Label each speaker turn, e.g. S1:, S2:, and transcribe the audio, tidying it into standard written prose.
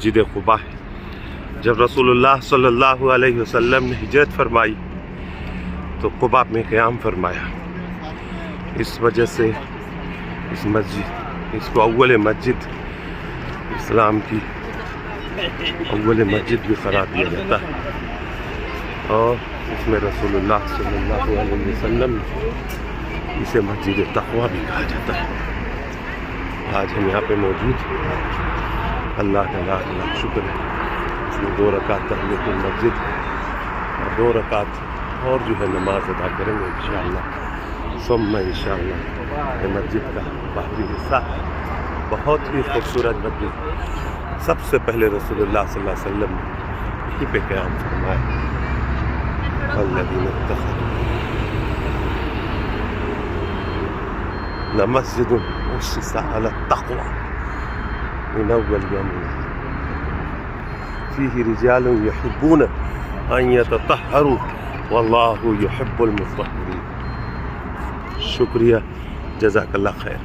S1: मस्जिद क़ुबा है। जब रसूलुल्लाह सल्लल्लाहु अलैहि वसल्लम ने हिजरत फरमाई तो क़ुबा में क़याम फरमाया। इस वजह से इस मस्जिद, इसको अव्वल मस्जिद, इस्लाम की अव्वल मस्जिद भी करार दिया जाता है और इसमें रसूलुल्लाह सल्लल्लाहु अलैहि वसल्लम इसे मस्जिद तक़वा भी कहा जाता है। आज हम यहाँ पे मौजूद, अल्लाह का लाख लाख शुक्र है। इसमें 2 रकात तहियतुल मस्जिद और 2 रकात और जो है नमाज अदा करेंगे इंशाअल्लाह। सुम्मा इंशाअल्लाह। ये मस्जिद का बाहरी हिस्सा बहुत ही खूबसूरत मस्जिद, सबसे पहले रसूलुल्लाह सल्लल्लाहु अलैहि वसल्लम ने यहीं पे क़याम फरमाया। अल्लज़ीना इत्तख़ज़ू लमस्जिदुन उस्सिसा अला तक़वा मिन अव्वल यौमिन फ़ीही रिजालुन युहिब्बूना अन यततहहरू वल्लाहु युहिब्बुल मुत्तहहिरीन। शुक्रिया, जज़ाकल्लाह खैर।